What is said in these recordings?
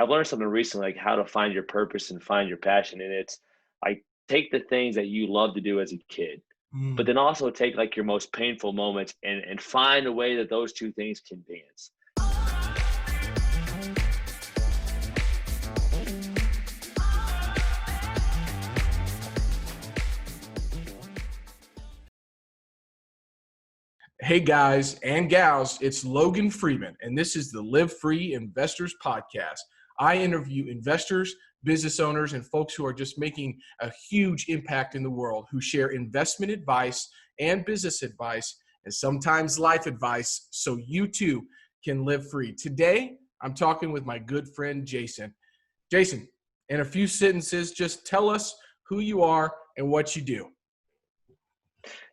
I've learned something recently, like how to find your purpose and find your passion. And it's like take the things that you love to do as a kid, but Mm. then also take like your most painful moments and find a way that those two things can dance. Hey guys and gals, it's Logan Freeman, and this is the Live Free Investors Podcast. I interview investors, business owners, and folks who are just making a huge impact in the world, who share investment advice and business advice, and sometimes life advice, so you too can live free. Today, I'm talking with my good friend, Jason. Jason, in a few sentences, just tell us who you are and what you do.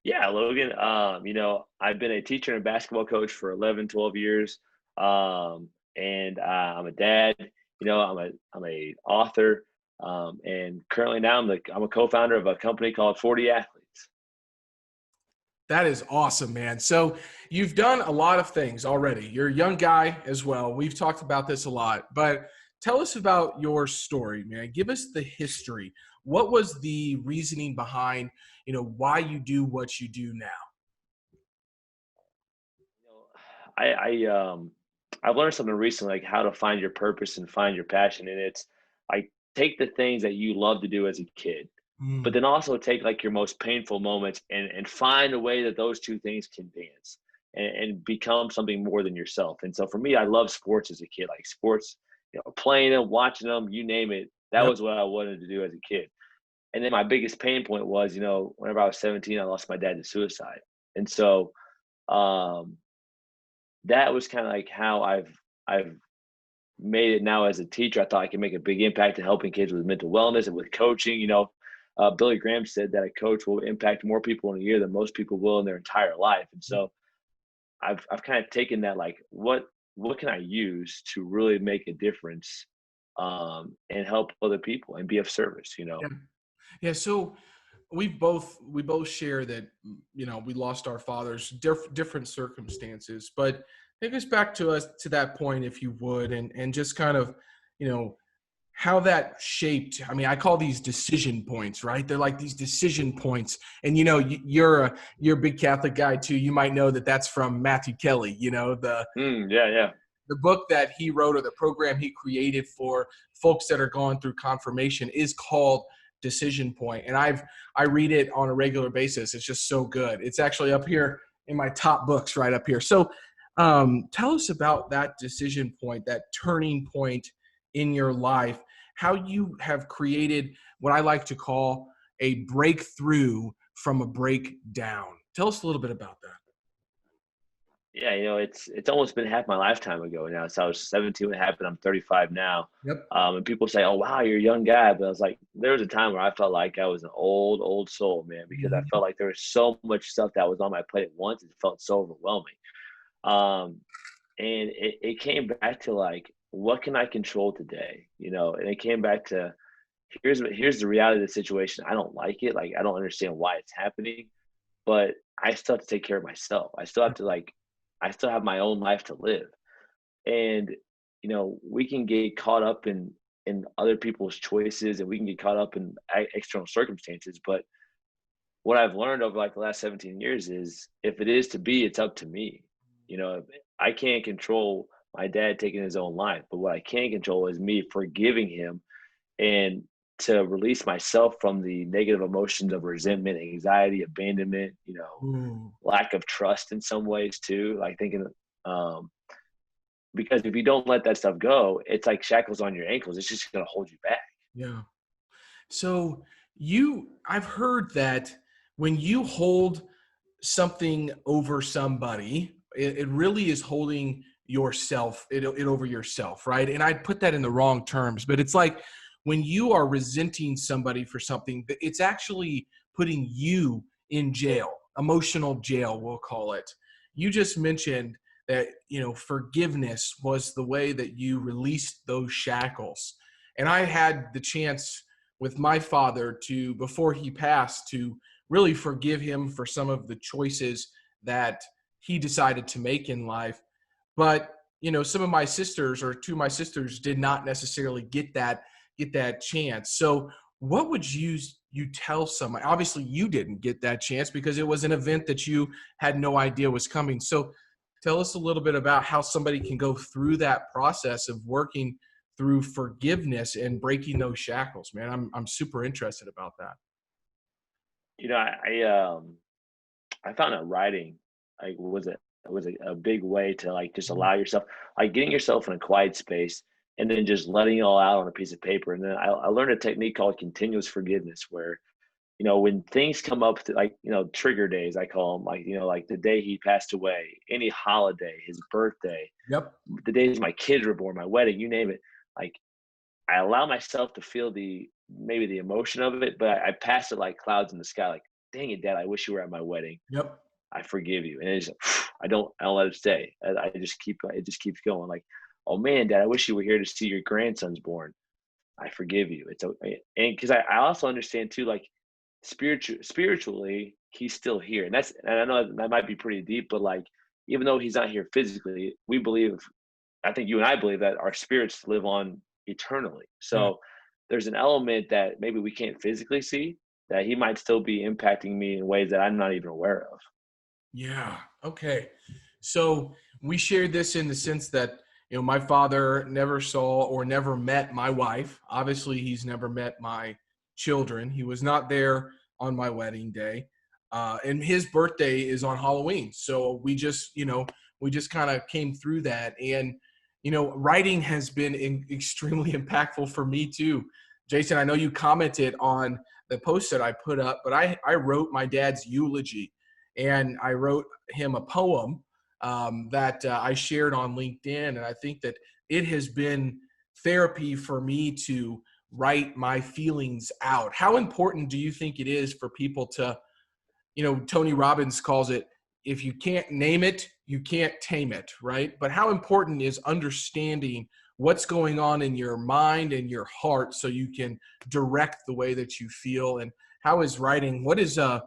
Yeah, Logan. I've been a teacher and basketball coach for 11, 12 years. And I'm a dad, I'm a author. And currently now I'm a co-founder of a company called 40 Athletes. That is awesome, man. So you've done a lot of things already. You're a young guy as well. We've talked about this a lot, but tell us about your story, man. Give us the history. What was the reasoning behind, why you do what you do now? You know, I've learned something recently, like how to find your purpose and find your passion. And it's like take the things that you love to do as a kid, but Mm. then also take like your most painful moments and find a way that those two things can dance and become something more than yourself. And so for me, I love sports as a kid, like sports, playing them, watching them, you name it. That Yep. was what I wanted to do as a kid. And then my biggest pain point was, whenever I was 17, I lost my dad to suicide. And so um, that was kind of like how I've made it now as a teacher. I thought I could make a big impact in helping kids with mental wellness and with coaching. Billy Graham said that a coach will impact more people in a year than most people will in their entire life. And so I've kind of taken that, like, what can I use to really make a difference, and help other people and be of service, you know? Yeah. Yeah. So we both share that we lost our fathers, different circumstances, but take us back to us to that point, if you would, and just kind of you know how that shaped. I mean, I call these decision points, right? They're like these decision points. And you're a big Catholic guy too. You might know that that's from Matthew Kelly, Yeah, yeah. the book that he wrote, or the program he created for folks that are going through confirmation, is called Decision Point. And I read it on a regular basis. It's just so good. It's actually up here in my top books, right up here. So tell us about that decision point, that turning point in your life, how you have created what I like to call a breakthrough from a breakdown. Tell us a little bit about that. Yeah, it's almost been half my lifetime ago now. So I was 17 when it happened. I'm 35 now. Yep. And people say, "Oh, wow, you're a young guy." But I was like, there was a time where I felt like I was an old soul, man, because I Mhm. felt like there was so much stuff that was on my plate at once. It felt so overwhelming. Um, and it came back to like, what can I control today? And it came back to here's the reality of the situation. I don't like it. Like, I don't understand why it's happening, but I still have to take care of myself. I still have my own life to live. And, we can get caught up in other people's choices, and we can get caught up in external circumstances. But what I've learned over like the last 17 years is if it is to be, it's up to me. I can't control my dad taking his own life, but what I can control is me forgiving him and to release myself from the negative emotions of resentment, anxiety, abandonment, Ooh. lack of trust in some ways too. Like thinking, um, because if you don't let that stuff go, it's like shackles on your ankles. It's just going to hold you back. Yeah. So I've heard that when you hold something over somebody, it really is holding it over yourself, right? And I put that in the wrong terms, but it's like when you are resenting somebody for something, it's actually putting you in jail, emotional jail, we'll call it. You just mentioned that, forgiveness was the way that you released those shackles. And I had the chance with my father to, before he passed, to really forgive him for some of the choices that he decided to make in life. But some of my sisters, or two of my sisters, did not necessarily get that chance. So what would you tell somebody? Obviously you didn't get that chance because it was an event that you had no idea was coming. So tell us a little bit about how somebody can go through that process of working through forgiveness and breaking those shackles, man. I'm super interested about that. You know, I found that writing like was a big way to like just Mhm. allow yourself, like getting yourself in a quiet space and then just letting it all out on a piece of paper. And then I learned a technique called continuous forgiveness, where when things come up to, like, trigger days, I call them, like, like the day he passed away, any holiday, his birthday, Yep. the days my kids were born, my wedding, you name it. Like, I allow myself to feel maybe the emotion of it, but I pass it like clouds in the sky. Like, dang it, Dad, I wish you were at my wedding. Yep. I forgive you. And it's I don't let it stay. I just keep it just keeps going. Like, oh man, Dad, I wish you were here to see your grandson's born. I forgive you. It's okay. And because I also understand too, like, spiritually, he's still here. And I know that might be pretty deep, but like, even though he's not here physically, we believe, I think you and I believe, that our spirits live on eternally. Yeah. So there's an element that maybe we can't physically see, that he might still be impacting me in ways that I'm not even aware of. Yeah. Okay. So we shared this in the sense that, my father never saw or never met my wife. Obviously, he's never met my children. He was not there on my wedding day. And his birthday is on Halloween. So we just kind of came through that. And, writing has been extremely impactful for me too. Jason, I know you commented on the post that I put up, but I wrote my dad's eulogy, and I wrote him a poem that I shared on LinkedIn. And I think that it has been therapy for me to write my feelings out. How important do you think it is for people to, Tony Robbins calls it, if you can't name it, you can't tame it, right? But how important is understanding what's going on in your mind and your heart so you can direct the way that you feel? And how is writing, what is a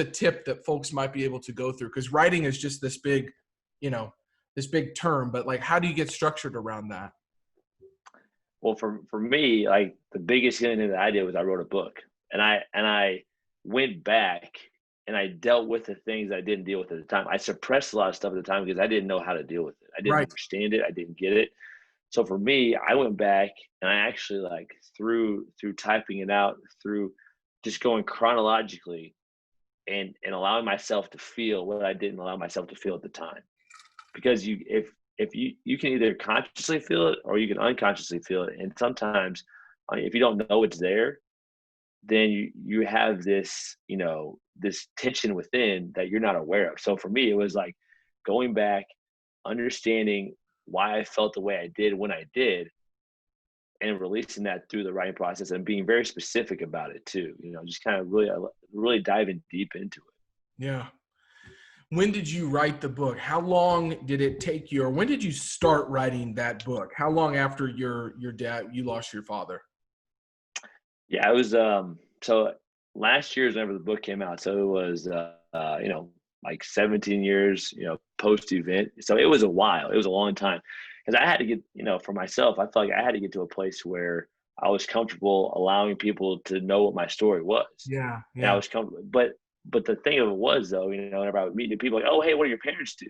tip that folks might be able to go through? Because writing is just you know, this big term, but like, how do you get structured around that? Well, for me, like, the biggest healing thing that I did was I wrote a book, and I went back and I dealt with the things I didn't deal with at the time. I suppressed a lot of stuff at the time because I didn't know how to deal with it. I didn't Right. understand it. I didn't get it. So for me, I went back and I actually, like, through typing it out, through just going chronologically, and allowing myself to feel what I didn't allow myself to feel at the time. Because if you can either consciously feel it or you can unconsciously feel it, and sometimes, if you don't know it's there, then you have this tension within that you're not aware of. So for me, it was like going back, understanding why I felt the way I did when I did, and releasing that through the writing process, and being very specific about it too. Just kind of really diving deep into it. Yeah. When did you write the book? How long did it take you, or when did you start writing that book? How long after your dad, you lost your father? Yeah, it was so last year is whenever the book came out. So it was like 17 years, post event. So it was a while. It was a long time. Because I had to get, for myself, I felt like I had to get to a place where I was comfortable allowing people to know what my story was. Yeah, And I yeah. was comfortable. But the thing of it was, though, whenever I would meet new people, like, oh, hey, what do your parents do?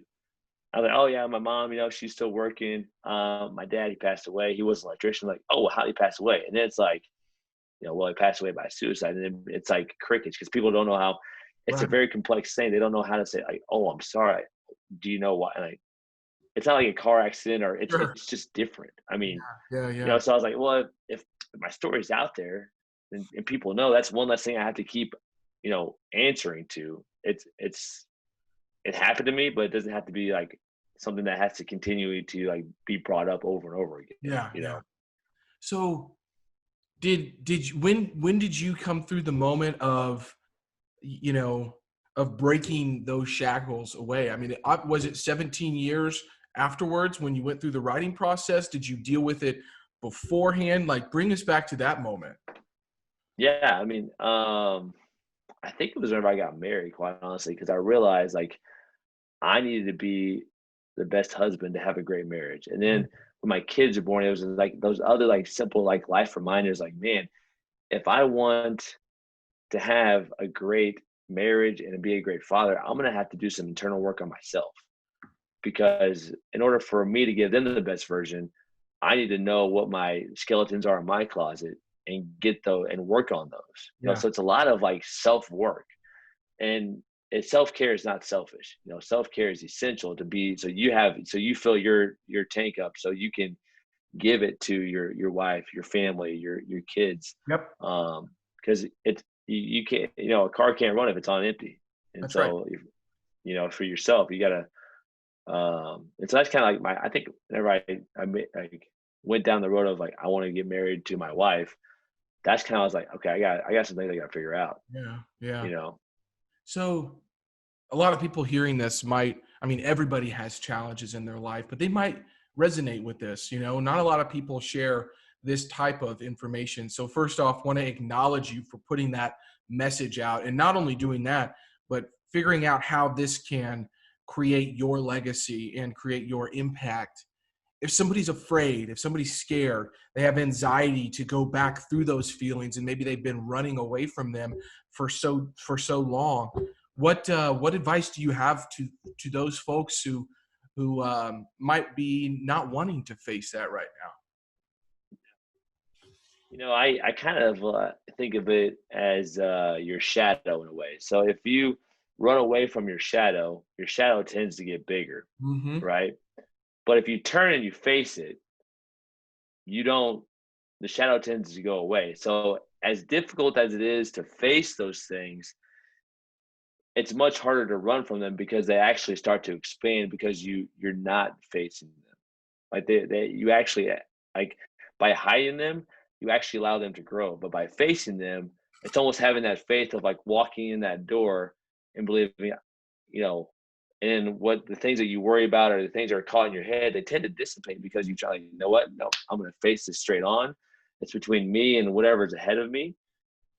I was like, oh yeah, my mom, she's still working. My dad, he passed away. He was an electrician. Like, oh, well, how did he pass away? And then it's like, well, he passed away by suicide. And then it's like crickets, because people don't know how. It's a Right. very complex thing. They don't know how to say, like, oh, I'm sorry. Do you know why? Like, it's not like a car accident, or it's Sure. it's just different. I mean, Yeah, yeah. so I was like, well, if my story's out there, and people know, that's one less thing I have to keep, answering to. It happened to me, but it doesn't have to be like something that has to continue to, like, be brought up over and over again. Yeah, yeah. So did you, when did you come through the moment of, you know, of breaking those shackles away? I mean, was it 17 years afterwards when you went through the writing process? Did you deal with it beforehand? Like, bring us back to that moment. Yeah, I mean, I think it was whenever I got married, quite honestly, because I realized, like, I needed to be the best husband to have a great marriage. And then when my kids are born, it was like those other like simple like life reminders, like, man, if I want to have a great marriage and to be a great father, I'm gonna have to do some internal work on myself. Because in order for me to give them the best version, I need to know what my skeletons are in my closet and get those and work on those. Yeah. So it's a lot of like self work, and self care is not selfish. Self care is essential to be so you fill your tank up so you can give it to your wife, your family, your kids. Yep. Because you can't, a car can't run if it's on empty. And That's right. so for yourself, you gotta and so that's kind of like I think whenever I went down the road of like I want to get married to my wife, that's kind of, I was like, okay, I got some things I got to figure out. Yeah. Yeah. You know, So a lot of people hearing this everybody has challenges in their life, but they might resonate with this. Not a lot of people share this type of information. So first off, want to acknowledge you for putting that message out, and not only doing that, but figuring out how this can create your legacy and create your impact. If somebody's afraid, if somebody's scared, they have anxiety to go back through those feelings, and maybe they've been running away from them for so long. What advice do you have to those folks who might be not wanting to face that right now? I kind of think of it as your shadow in a way. So if you run away from your shadow tends to get bigger, Mm-hmm. right? But if you turn and you face it, you don't, the shadow tends to go away. So as difficult as it is to face those things, it's much harder to run from them because they actually start to expand because you're not facing them. Like you actually like by hiding them, you actually allow them to grow. But by facing them, it's almost having that faith of like walking in that door and believing, you know, and what the things that you worry about or the things that are caught in your head, they tend to dissipate because you try, like, you know what? No, I'm going to face this straight on. It's between me and whatever's ahead of me.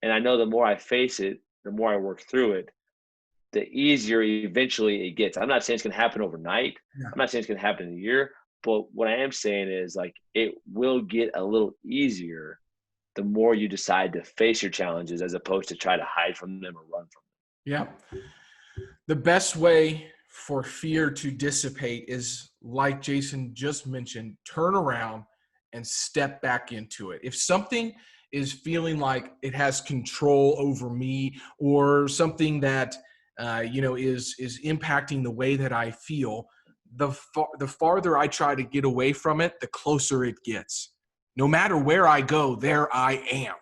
And I know the more I face it, the more I work through it, the easier eventually it gets. I'm not saying it's going to happen overnight. Yeah. I'm not saying it's going to happen in a year. But what I am saying is like it will get a little easier the more you decide to face your challenges as opposed to try to hide from them or run from Yeah. The best way for fear to dissipate is, like Jason just mentioned, turn around and step back into it. If something is feeling like it has control over me, or something that is impacting the way that I feel, the farther I try to get away from it, the closer it gets. No matter where I go, there I am.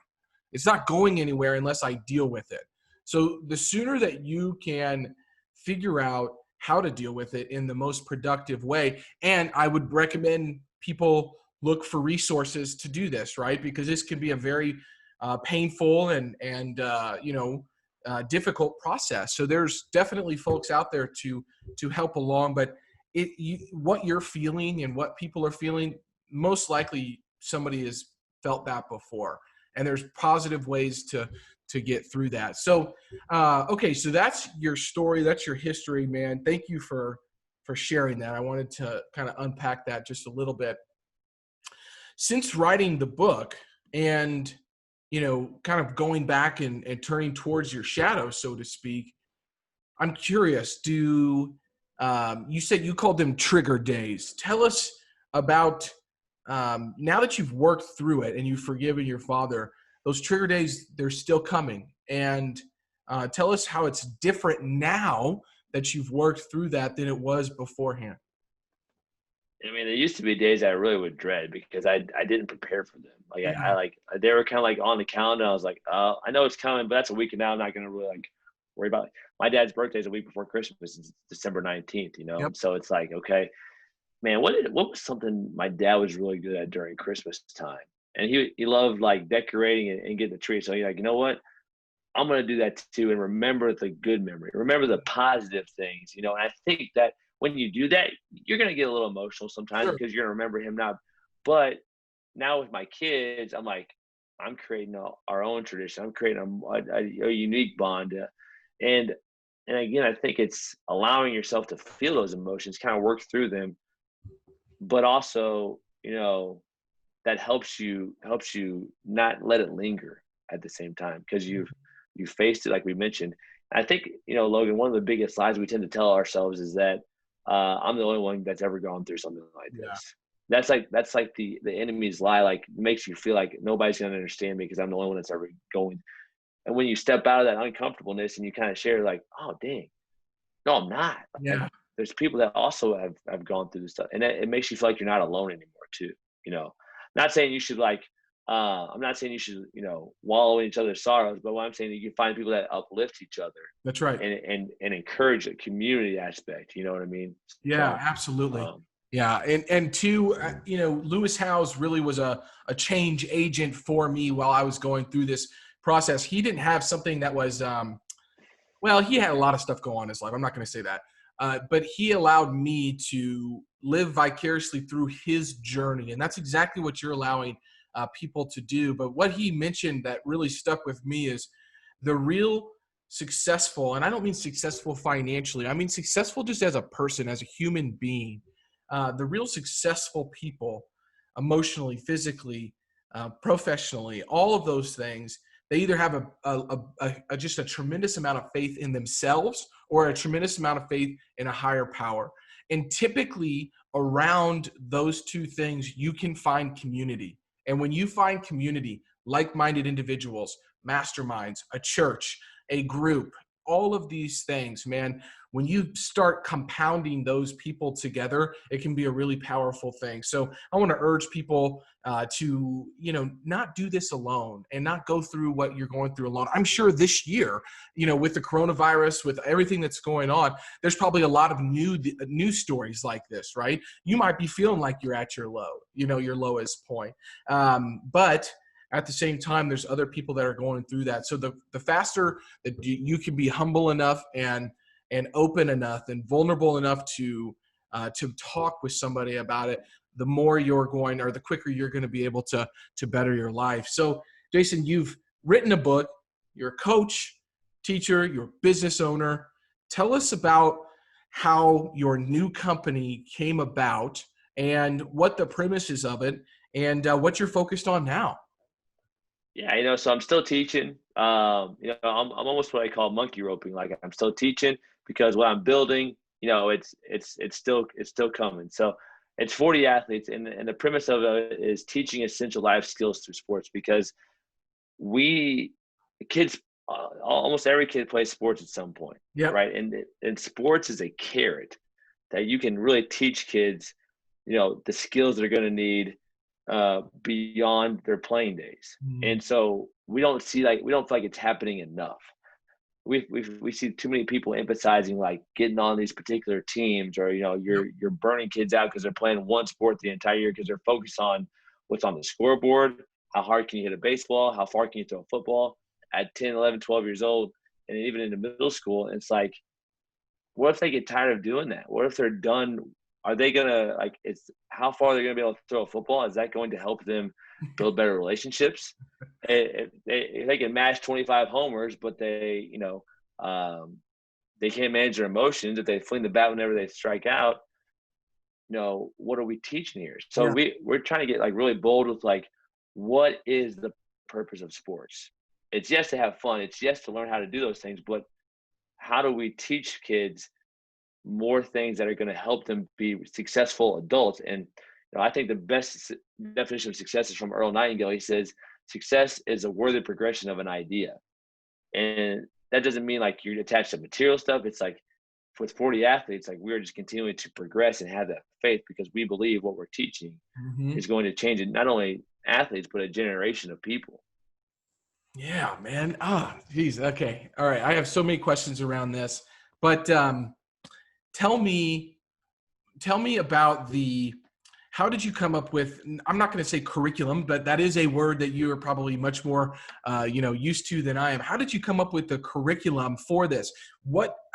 It's not going anywhere unless I deal with it. So the sooner that you can figure out how to deal with it in the most productive way, and I would recommend people look for resources to do this, right? Because this can be a very painful and difficult process. So there's definitely folks out there to help along, but what you're feeling and what people are feeling, most likely somebody has felt that before, and there's positive ways to get through that. So okay, so that's your story, that's your history, man. Thank you for sharing that. I wanted to kind of unpack that just a little bit. Since writing the book and kind of going back and turning towards your shadow, so to speak, I'm curious, you said you called them trigger days. Tell us about, now that you've worked through it and you've forgiven your father, those trigger days, they're still coming. And tell us how it's different now that you've worked through that than it was beforehand. I mean, there used to be days I really would dread because I didn't prepare for them. Like I Yeah. like they were kind of like on the calendar. I was like, I know it's coming, but that's a week and now I'm not gonna really like worry about it. My dad's birthday is a week before Christmas. It's December 19th, Yep. and so it's like, okay, man, what was something my dad was really good at during Christmas time? And he loved like decorating and getting the tree. So he's like, you know what? I'm gonna do that too and remember the good memory, remember the positive things, And I think that when you do that, you're gonna get a little emotional sometimes Sure. because you're gonna remember him now. But now with my kids, I'm like, I'm creating our own tradition. I'm creating a unique bond, and And again, I think it's allowing yourself to feel those emotions, kind of work through them, but also, that helps you not let it linger at the same time because you've faced it like we mentioned. I think, Logan, one of the biggest lies we tend to tell ourselves is that I'm the only one that's ever gone through something like Yeah. this. That's like the enemy's lie, like makes you feel like nobody's gonna understand me because I'm the only one that's ever going. And when you step out of that uncomfortableness and you kind of share like, oh dang, no, I'm not. Like Yeah. there's people that also have gone through this stuff, and it makes you feel like you're not alone anymore too. You know, not saying you should like. I'm not saying you should wallow in each other's sorrows, but what I'm saying is you can find people that uplift each other That's right. and encourage a community aspect. You know what I mean? Yeah, So, absolutely. um, Yeah, and two, Lewis Howes really was a change agent for me while I was going through this process. He didn't have something that was, well, he had a lot of stuff go on in his life. I'm not going to say that, but he allowed me to live vicariously through his journey, and that's exactly what you're allowing people to do. But what he mentioned that really stuck with me is the real successful, and I don't mean successful financially. I mean successful just as a person, as a human being. The real successful people, emotionally, physically, professionally, all of those things, they either have just a tremendous amount of faith in themselves or a tremendous amount of faith in a higher power. And typically around those two things, you can find community. And when you find community, like-minded individuals, masterminds, a church, a group, all of these things, man, when you start compounding those people together, it can be a really powerful thing. So I want to urge people to, not do this alone and not go through what you're going through alone. I'm sure this year, with the coronavirus, with everything that's going on, there's probably a lot of news stories like this, right? You might be feeling like you're at your low, your lowest point. But at the same time, there's other people that are going through that. So the faster that you can be humble enough and open enough and vulnerable enough to talk with somebody about it, the more you're going, or the quicker you're going to be able to better your life. So, Jason, you've written a book. You're a coach, teacher, you're a business owner. Tell us about how your new company came about and what the premises of it and what you're focused on now. yeah, so I'm still teaching. I'm almost what I call monkey roping. Like I'm still teaching because what I'm building, it's still coming. So it's 40 athletes, and the premise of it is teaching essential life skills through sports because we kids, almost every kid plays sports at some point, Yep. right? And sports is a carrot that you can really teach kids, the skills they're going to need beyond their playing days. Mm. And so we don't feel like it's happening enough. We see too many people emphasizing like getting on these particular teams, or Yep. you're burning kids out because they're playing one sport the entire year because they're focused on what's on the scoreboard. How hard can you hit a baseball? How far can you throw a football at 10, 11, 12 years old? And even into middle school, it's like, what if they get tired of doing that? What if they're done? Are they gonna like? It's how far they're gonna be able to throw a football? Is that going to help them build better relationships? If they can match 25 homers, but they can't manage their emotions. If they fling the bat whenever they strike out, what are we teaching here? So Yeah. we're trying to get like really bold with like, what is the purpose of sports? It's yes to have fun. It's yes to learn how to do those things, but how do we teach kids more things that are going to help them be successful adults? And I think the best definition of success is from Earl Nightingale. He says success is a worthy progression of an idea, and that doesn't mean like you're attached to material stuff. It's like with 40 athletes, like we're just continuing to progress and have that faith because we believe what we're teaching Mm-hmm. is going to change it, not only athletes but a generation of people. Yeah, man. Geez. Okay. All right. I have so many questions around this, but tell me, about how did you come up with, I'm not going to say curriculum, but that is a word that you are probably much more, used to than I am. How did you come up with the curriculum for this?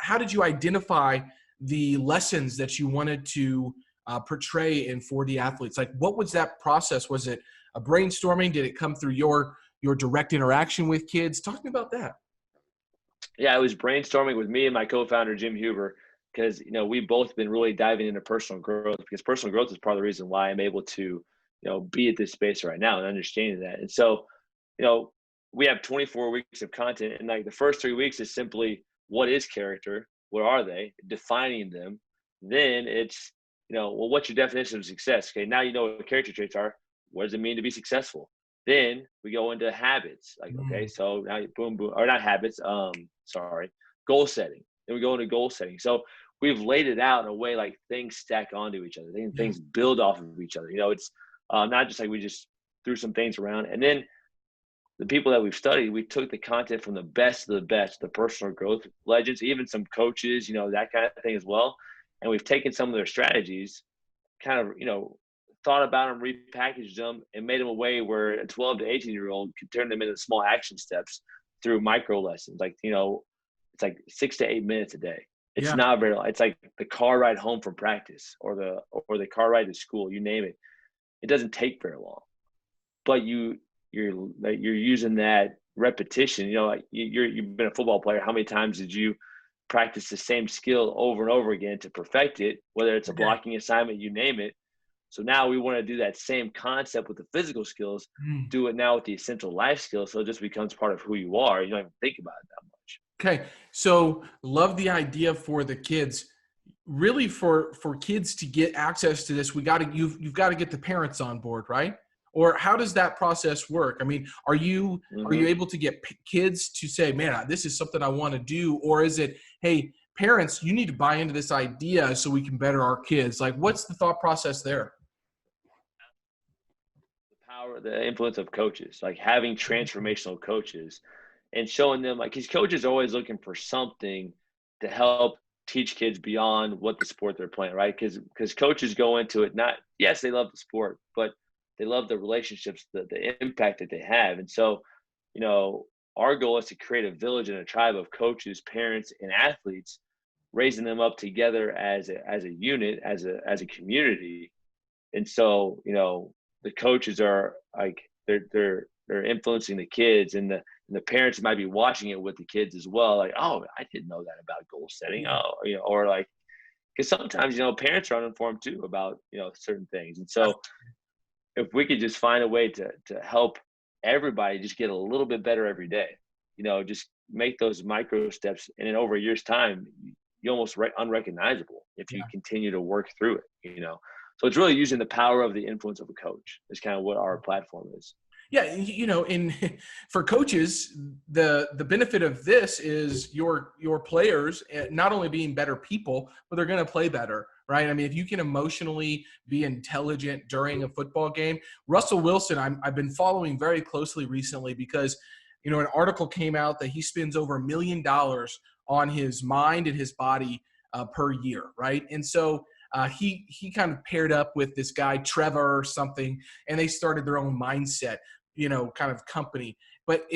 How did you identify the lessons that you wanted to portray for the athletes? Like, what was that process? Was it a brainstorming? Did it come through your direct interaction with kids? Talk to me about that. Yeah, I was brainstorming with me and my co-founder Jim Huber because we've both been really diving into personal growth, because personal growth is part of the reason why I'm able to be at this space right now and understanding that. And so you know we have 24 weeks of content, and like the first 3 weeks is simply what is character, what are they, defining them. Then it's well, what's your definition of success? Okay, now you know what character traits are. What does it mean to be successful? Then we go into habits. Like, okay, Mm, so now boom, boom, or not habits. Sorry, goal setting. Then we go into goal setting. So we've laid it out in a way like things stack onto each other. yeah. Things build off of each other. It's not just like we just threw some things around. And then the people that we've studied, we took the content from the best of the best, the personal growth legends, even some coaches, that kind of thing as well. And we've taken some of their strategies, kind of, thought about them, repackaged them, and made them a way where a 12 to 18-year-old could turn them into small action steps through micro lessons. Like, it's like 6 to 8 minutes a day. It's Yeah. not very long. It's like the car ride home from practice, or the car ride to school, you name it. It doesn't take very long, but you're using that repetition. Like you've been a football player. How many times did you practice the same skill over and over again to perfect it, whether it's a Okay. blocking assignment, you name it? So now we want to do that same concept with the physical skills, Mm. do it now with the essential life skills. So it just becomes part of who you are. You don't even think about it that much. Okay. So love the idea for the kids. Really, for kids to get access to this, you've got to get the parents on board, right? Or how does that process work? I mean, are you Hmm. able to get kids to say, "Man, this is something I want to do," or is it, "Hey, parents, you need to buy into this idea so we can better our kids"? Like, what's the thought process there? The influence of coaches, like having transformational coaches and showing them, like, his coach is always looking for something to help teach kids beyond what the sport they're playing, right? Because coaches go into it, not, yes, they love the sport, but they love the relationships, the impact that they have. And so, you know, our goal is to create a village and a tribe of coaches, parents, and athletes, raising them up together as a unit, as a community. And so, the coaches are like, they're influencing the kids, and the parents might be watching it with the kids as well. Like, oh, I didn't know that about goal setting. Yeah, Oh, or like, because sometimes parents are uninformed too about certain things. And that's so if we could just find a way to help everybody just get a little bit better every day, just make those micro steps, and in over a year's time, you almost unrecognizable if you yeah. continue to work through it. So it's really using the power of the influence of a coach is kind of what our platform is. Yeah, in for coaches, the benefit of this is your players not only being better people, but they're going to play better, right? I mean, if you can emotionally be intelligent during a football game, Russell Wilson, I've been following very closely recently because an article came out that he spends over $1 million on his mind and his body per year, right? And so he kind of paired up with this guy Trevor or something, and they started their own mindset kind of company. But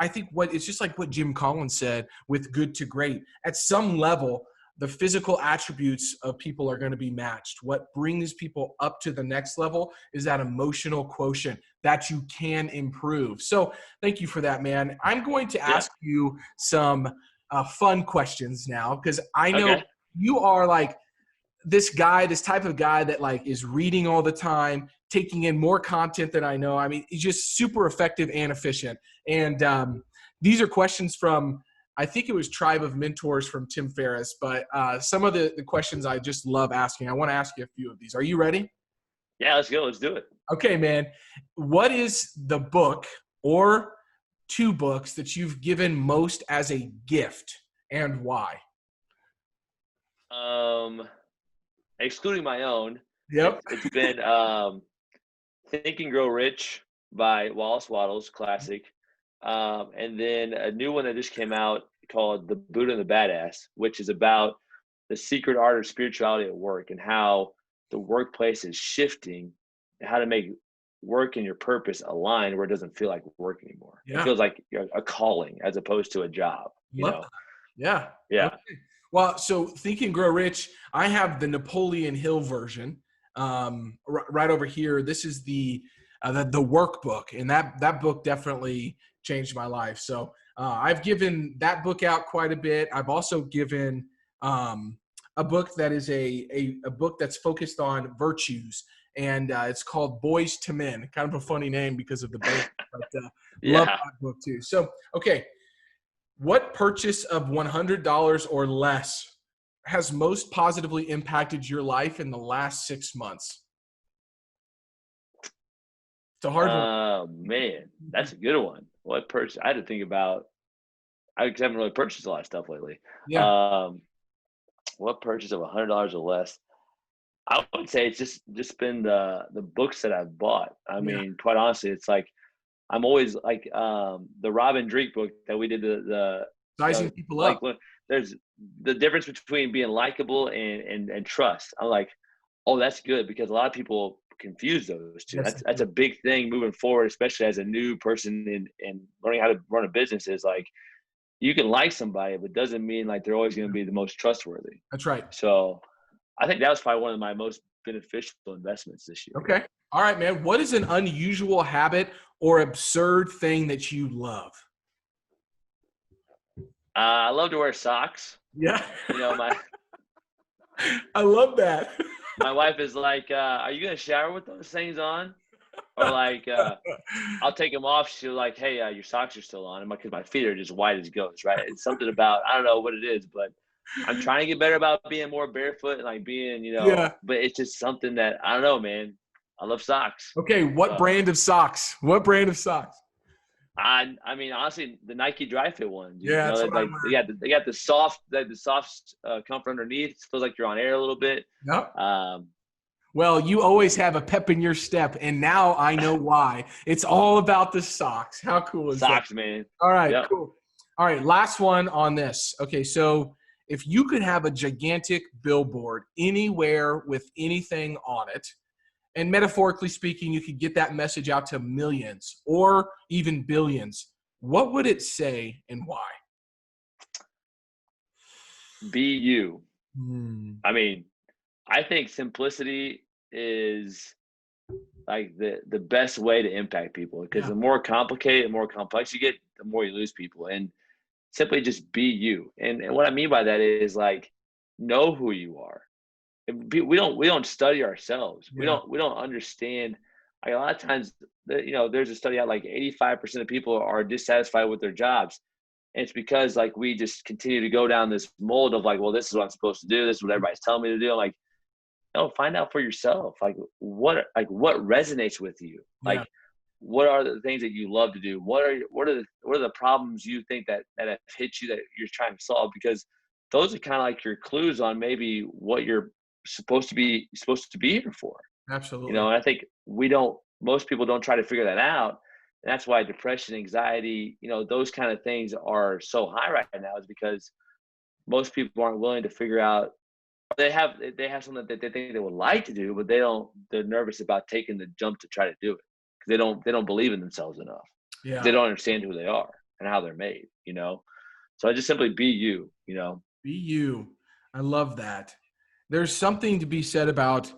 I think it's just like what Jim Collins said with good to great. At some level, the physical attributes of people are going to be matched. What brings people up to the next level is that emotional quotient that you can improve. So thank you for that, man. I'm going to Yeah. ask you some fun questions now because I know Okay. you are like this type of guy that like is reading all the time, taking in more content than I know. I mean, he's just super effective and efficient. And these are questions from, I think it was Tribe of Mentors from Tim Ferriss, but some of the questions I just love asking. I want to ask you a few of these. Are you ready? Yeah, let's go. Let's do it. Okay, man. What is the book or two books that you've given most as a gift and why? Um, Excluding my own, Yep. it's been Think and Grow Rich by Wallace Waddles, classic. And then a new one that just came out called The Buddha and the Badass, which is about the secret art of spirituality at work and how the workplace is shifting, and how to make work and your purpose align where it doesn't feel like work anymore. It Yeah. feels like a calling as opposed to a job, Love that. Yeah. Yeah. Okay. Well, so Think and Grow Rich, I have the Napoleon Hill version right over here. This is the workbook, and that book definitely changed my life. So I've given that book out quite a bit. I've also given a book that is a book that's focused on virtues, and it's called Boys to Men. Kind of a funny name because of the bank, but love Yeah. that book too. So, okay, what purchase of $100 or less has most positively impacted your life in the last 6 months? It's a hard one. Oh man, that's a good one. What purchase? I had to think about. I haven't really purchased a lot of stuff lately. Yeah, Um, what purchase of $100 or less? I would say it's just been the books that I've bought. I yeah. mean, quite honestly, it's like I'm always like the Robin Dreek book that we did Sizing people like up. when there's the difference between being likable and trust. I'm like, oh, that's good because a lot of people confuse those two. Yes, That's a big thing moving forward, especially as a new person in learning how to run a business. Is like you can like somebody, but doesn't mean like they're always going to be the most trustworthy. that's right. So I think that was probably one of my most beneficial investments this year. Okay. All right, man. What is an unusual habit or absurd thing that you love? I love to wear socks. Yeah. You know, I love that. my wife is like, "Are you gonna shower with those things on?" Or like, I'll take them off. She'll like, "Hey, your socks are still on," because my feet are just white as ghosts, right? It's something about I don't know what it is, but I'm trying to get better about being more barefoot and like being, Yeah. but it's just something that I don't know, man. I love socks. Okay. What So brand of socks? What brand of socks? I mean, honestly, the Nike Dry Fit ones, Yeah, that's what I'm like wearing. they got the soft, comfort underneath. It feels like you're on air a little bit. Yep. Um, Well, you always have a pep in your step, and now I know why. It's all about the socks. How cool is that? Socks, man. All right, Yep. cool. All right, last one on this. Okay, so if you could have a gigantic billboard anywhere with anything on it, and metaphorically speaking, you could get that message out to millions or even billions, what would it say and why? Be you. Hmm. I mean, I think simplicity is like the best way to impact people because Yeah, the more complicated and more complex you get, the more you lose people. And simply just be you. And what I mean by that is like know who you are. We don't study ourselves. yeah, We don't understand. Like a lot of times, there's a study out like 85% of people are dissatisfied with their jobs, and it's because like we just continue to go down this mold of like, well, this is what I'm supposed to do. This is what everybody's telling me to do. Like, no, find out for yourself. Like what resonates with you. yeah, Like, what are the things that you love to do? What are the problems you think that have hit you that you're trying to solve? Because those are kind of like your clues on maybe what you're supposed to be here for. absolutely. And I think we don't most people don't try to figure that out. And that's why depression, anxiety, those kind of things are so high right now is because most people aren't willing to figure out they have something that they think they would like to do, but they're nervous about taking the jump to try to do it because they don't believe in themselves enough. Yeah, They don't understand who they are and how they're made. So I just simply be you. be you. I love that. There's something to be said about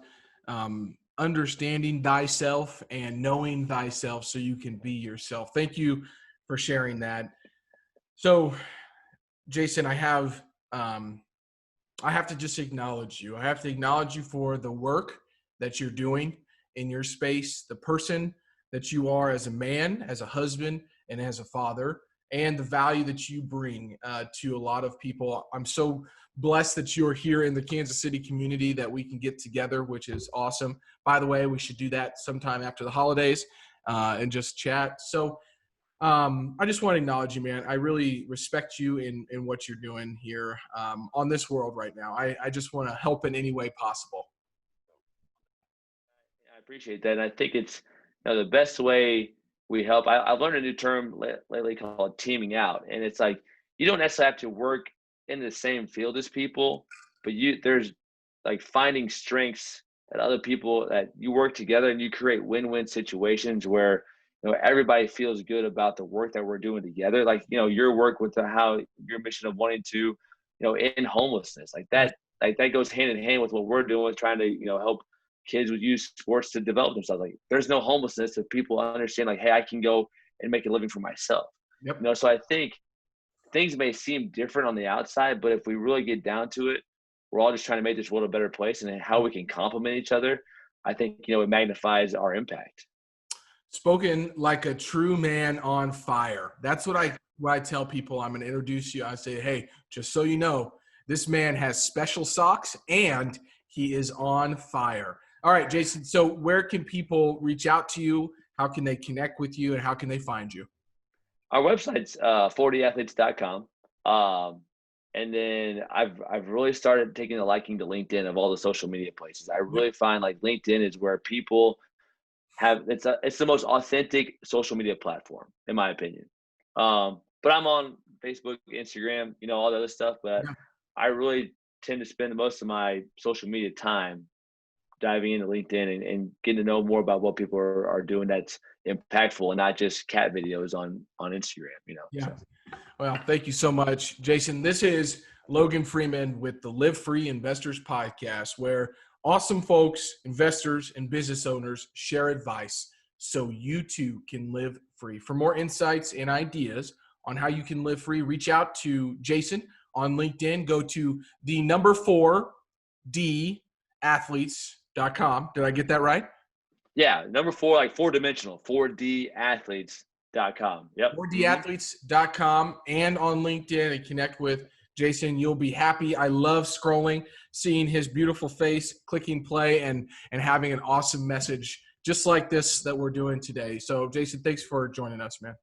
understanding thyself and knowing thyself so you can be yourself. Thank you for sharing that. So, Jason, I have to just acknowledge you. I have to acknowledge you for the work that you're doing in your space, the person that you are as a man, as a husband, and as a father, and the value that you bring to a lot of people. I'm so blessed that you're here in the Kansas City community that we can get together, which is awesome. By the way, we should do that sometime after the holidays and just chat. So I just want to acknowledge you, man. I really respect you in what you're doing here on this world right now. I just want to help in any way possible. I appreciate that. And I think it's the best way we help. I've learned a new term lately called teaming out. And it's like you don't necessarily have to work in the same field as people, but there's like finding strengths that other people that you work together and you create win-win situations where everybody feels good about the work that we're doing together. Like your work with how your mission of wanting to end homelessness Yes. like that goes hand in hand with what we're doing with trying to help kids would use sports to develop themselves. Like there's no homelessness if people understand like, hey, I can go and make a living for myself. Yep. So I think things may seem different on the outside, but if we really get down to it, we're all just trying to make this world a better place, and how we can complement each other. I think, it magnifies our impact. Spoken like a true man on fire. That's what I tell people. I'm going to introduce you. I say, hey, just so you know, this man has special socks and he is on fire. All right, Jason. So where can people reach out to you? How can they connect with you, and how can they find you? Our website's 40athletes.com. And then I've really started taking a liking to LinkedIn of all the social media places. I really find like LinkedIn is where people it's the most authentic social media platform, in my opinion. But I'm on Facebook, Instagram, all the other stuff, but Yeah. I really tend to spend most of my social media time diving into LinkedIn and getting to know more about what people are doing that's impactful, and not just cat videos on Instagram, Yeah. so. Well, thank you so much, Jason. This is Logan Freeman with the Live Free Investors Podcast, where awesome folks, investors, and business owners share advice so you too can live free. For more insights and ideas on how you can live free, reach out to Jason on LinkedIn. Go to the number 4D athletes.com. Did I get that right? Yeah, number 4, like 4-dimensional, 4dathletes.com. Yep. 4dathletes.com and on LinkedIn, and connect with Jason. You'll be happy. I love scrolling, seeing his beautiful face, clicking play, and having an awesome message just like this that we're doing today. So, Jason, thanks for joining us, man.